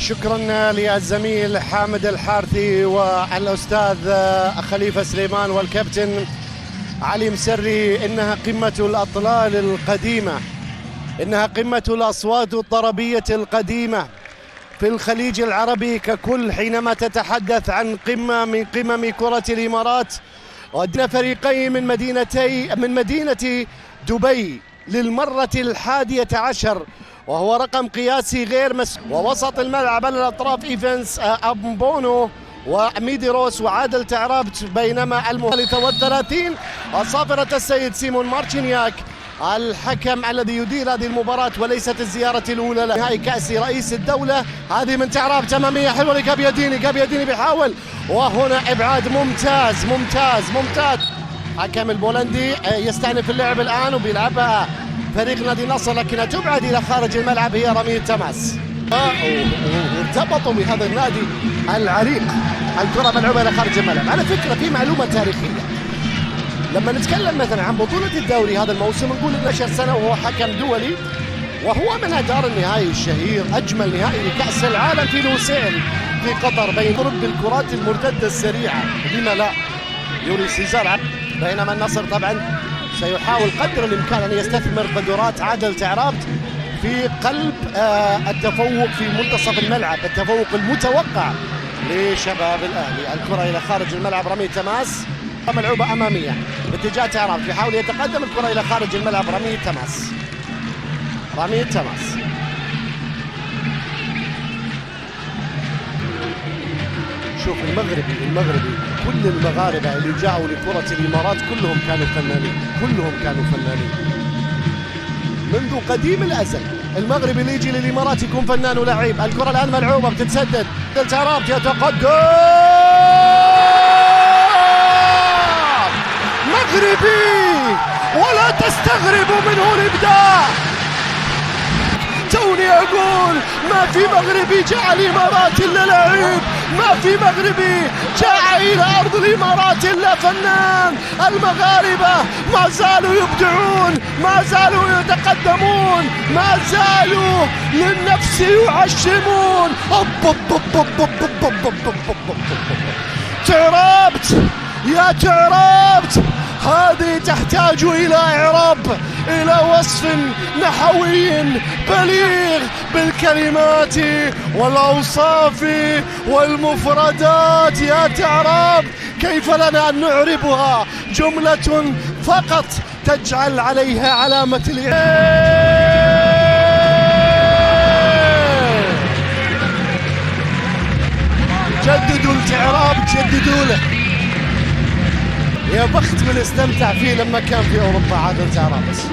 شكرا للزميل حامد الحارثي والأستاذ خليفة سليمان والكابتن علي مسري. إنها قمة الأطلال القديمة، إنها قمة الأصوات الطربية القديمة في الخليج العربي ككل. حينما تتحدث عن قمة من قمم كرة الإمارات، ودنا فريقين من مدينة دبي للمرة 11، وهو رقم قياسي غير ووسط الملعب على الأطراف إيفنس أمبونو وميديروس وعادل تعرابت، بينما 33 صافرة السيد سيمون مارتشينياك الحكم الذي يدير هذه المباراة، وليست الزيارة الأولى لنهائي كأس رئيس الدولة. هذه من تعرابت أمامية حلوة لكابياديني بيحاول، وهنا إبعاد ممتاز ممتاز ممتاز. حكم البولندي يستأنف اللعب الآن وبيلعبها فريق نادي النصر، لكنها تبعد إلى خارج الملعب، هي رمية تماس. وارتبطوا بهذا النادي العريق. الكرة ملعوبة إلى خارج الملعب. على فكرة في معلومة تاريخية، لما نتكلم مثلا عن بطولة الدوري هذا الموسم نقول 12 سنة وهو حكم دولي، وهو من أدار النهائي الشهير، أجمل نهائي لكأس العالم في لوسيل في قطر بين ضرب بالكرات المرتدة السريعة، لما لا، يوري سيزار. بينما النصر طبعا سيحاول قدر الإمكان أن يستثمر قدرات عادل تعرابت في قلب التفوق في منتصف الملعب، التفوق المتوقع لشباب الأهلي. الكرة إلى خارج الملعب، رمية تماس ملعوبة أمامية باتجاه تعرابت، يحاول يتقدم، الكرة إلى خارج الملعب، رمية تماس. شوف المغربي كل المغاربة اللي جاءوا لكرة الإمارات كلهم كانوا فنانين منذ قديم الأزل. المغربي اللي يجي للإمارات يكون فنان ولعيب. الكرة الآن ملعوبة بتتسدد، تعرابت يتقدم، مغربي ولا تستغربوا منه الإبداع. توني أقول ما في مغربي جاء الإمارات إلا لعيب، ما في مغربي جاء إلى أرض الإمارات إلا فنان. المغاربة ما زالوا يبدعون، ما زالوا يتقدمون، ما زالوا للنفس يعشمون. تعرابت يا تعرابت، هذه تحتاج إلى إعراب، إلى وصف نحوي بليغ بالكلمات والأوصاف والمفردات. يا تعراب، كيف لنا أن نعربها؟ جملة فقط تجعل عليها علامة جددوا التعراب، جددوا له. يا بخت من استمتع فيه لما كان في أوروبا عادل تعرابت.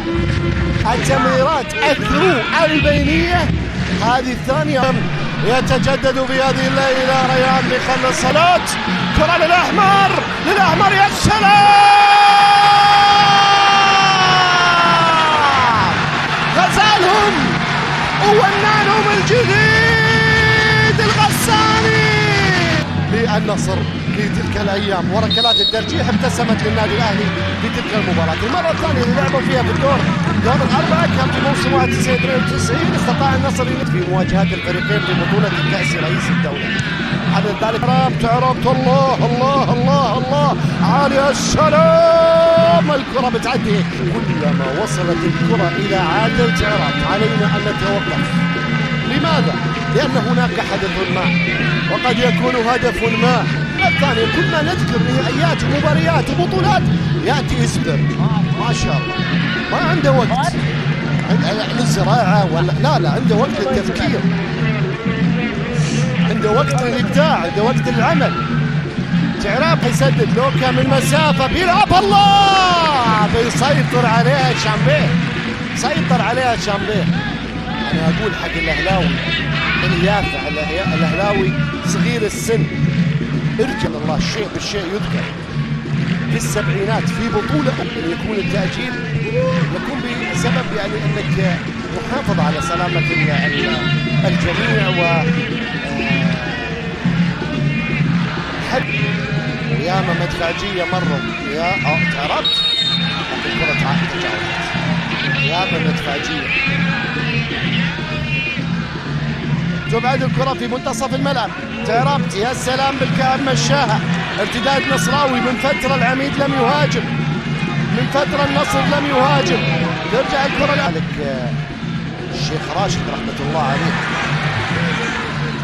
التمريرات الثرو البينية هذه الثانية يتجدد في هذه الليلة. ريان بيخلص صلاة، كرة للأحمر يا سلام، غزالهم وونانهم الجديد الغساني للنصر في تلك الايام. وركلات الترجيح ابتسمت للنادي الاهلي في تلك المباراه. المره الثانيه اللي لعبوا فيها في دور الاربعه كان في موسم 91 استطاع النصر في مواجهات الفريقين في بطوله كاس رئيس الدوله. على ذلك تعرابت، الله عالي السلام، الكره بتعدي. كلما وصلت الكره الى عادل تعرابت علينا ان نتوقف. لماذا؟ لان هناك حدث ما، وقد يكون هدف ما. الثانية كل ما نذكر نهائيات ومباريات وبطولات يأتي إسبر ما شاء الله ما عنده وقت للزراعة ولا لا عنده وقت للتفكير، عنده وقت للإبداع، عنده وقت للعمل. تعراب يسدد لوكا من مسافة، بيلعب، الله، بيسيطر عليها شامبيه. أنا أقول حق الأهلاوي اليافع، الأهلاوي صغير السن، ارجع الله، الشيء بالشيء يذكر. في السبعينات في بطولة يكون التأجيل يكون بسبب أنك محافظ على سلامة الجميع و ياما مدفعجية مروا يا تعربت الكرة تجاوزت، ياما مدفعجية تبعد الكرة في منتصف الملعب. تعربت يا سلام بالكعب مشاها. ارتداد نصراوي من فترة العميد لم يهاجم، من فترة النصر لم يهاجم. ترجع الكرة لك الشيخ راشد رحمة الله عليه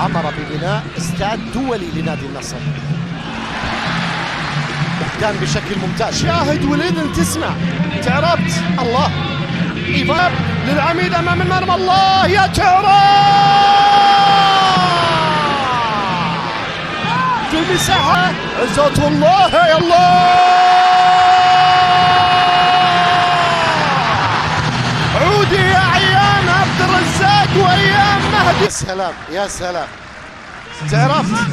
أمر ببناء استاد دولي لنادي النصر، كان بشكل ممتاز. شاهد والإذن تسمع. تعربت الله إيباب للعميد أمام المرمى. الله يا تعرب في المساحة. عزة الله يا الله. عودي يا عيان عبد الرزاق وأيام مهدي. يا سلام يا سلام. تعرفت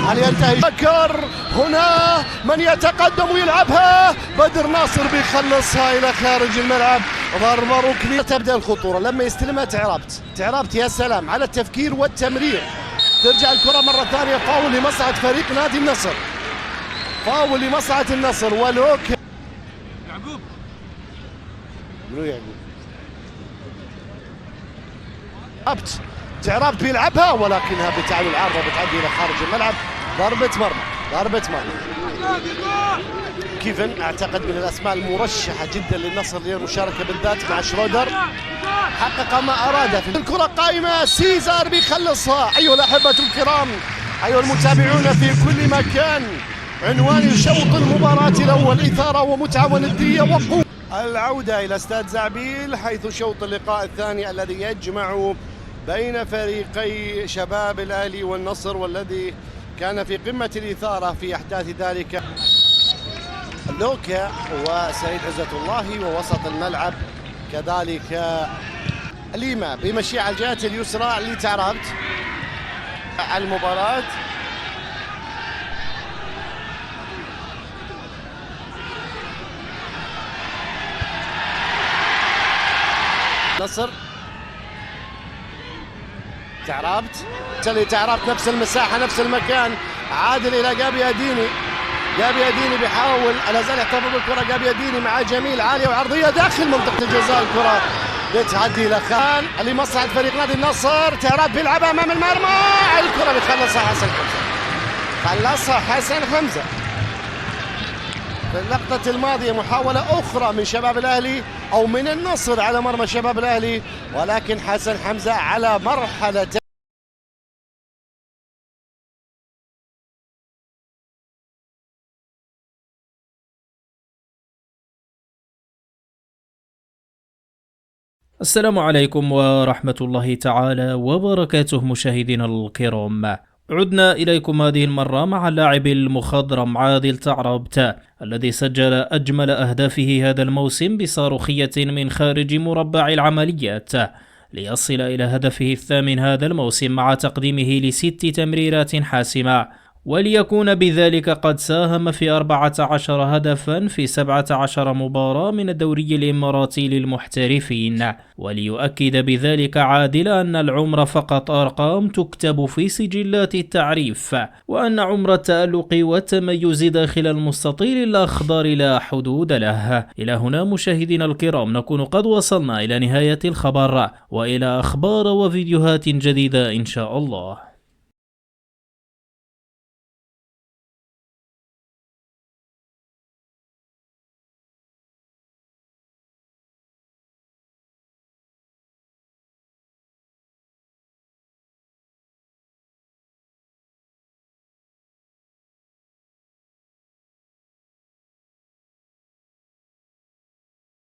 هل ينتهي بكر؟ هنا من يتقدم ويلعبها. بدر ناصر بيخلصها الى خارج الملعب. ضربه ركنيه. تبدا الخطوره لما يستلمها. تعربت يا سلام على التفكير والتمرير. ترجع الكره مره ثانيه. فاول لمصلحه فريق نادي النصر، فاول لمصلحه النصر. ولوك يعقوب منو يعقوب؟ تعربت بيلعبها ولكنها بتعمل العارضه وبتعدي الى خارج الملعب. ضربه مرمى. كيفن اعتقد من الاسماء المرشحه جدا للنصر للمشاركه بالذات مع شرودر. حقق ما اراده في الكره قائمه. سيزار بيخلصها. ايها الاحبه الكرام، ايها المتابعون في كل مكان، عنوان شوط المباراه الاول اثاره ومتعه ونديه وقوه. العوده الى استاد زعبيل حيث شوط اللقاء الثاني الذي يجمع بين فريقي شباب الأهلي والنصر، والذي كان في قمة الإثارة في أحداث ذلك. لوكا وسعيد عزة الله، ووسط الملعب كذلك ليما بمشي على الجهة اليسرى لتعربت. المباراة نصر. تعربت نفس المساحة نفس المكان. عادل إلى جابي أديني. بيحاول لا زال يحتفظ بالكرة. جابي أديني مع جميل عالية وعرضية داخل منطقة الجزاء. الكرة بتعدي إلى خان لمصلحة فريق نادي النصر. تعربت بيلعبها أمام المرمى. الكرة بيخلصها حسن حمزة. في اللقطة الماضية محاولة أخرى من شباب الأهلي أو من النصر على مرمى شباب الأهلي، ولكن حسن حمزة على مرحلة. السلام عليكم ورحمة الله تعالى وبركاته. مشاهدينا الكرام، عدنا إليكم هذه المرة مع اللاعب المخضرم عادل تعربت الذي سجل أجمل أهدافه هذا الموسم بصاروخية من خارج مربع العمليات ليصل إلى هدفه الثامن هذا الموسم مع تقديمه ل6 تمريرات حاسمة، وليكون بذلك قد ساهم في 14 هدفا في 17 مباراة من الدوري الإماراتي للمحترفين. وليؤكد بذلك عادل أن العمر فقط أرقام تكتب في سجلات التعريف، وأن عمر التألق والتميز داخل المستطيل الأخضر لا حدود له. إلى هنا مشاهدينا الكرام نكون قد وصلنا إلى نهاية الخبر، وإلى أخبار وفيديوهات جديدة إن شاء الله.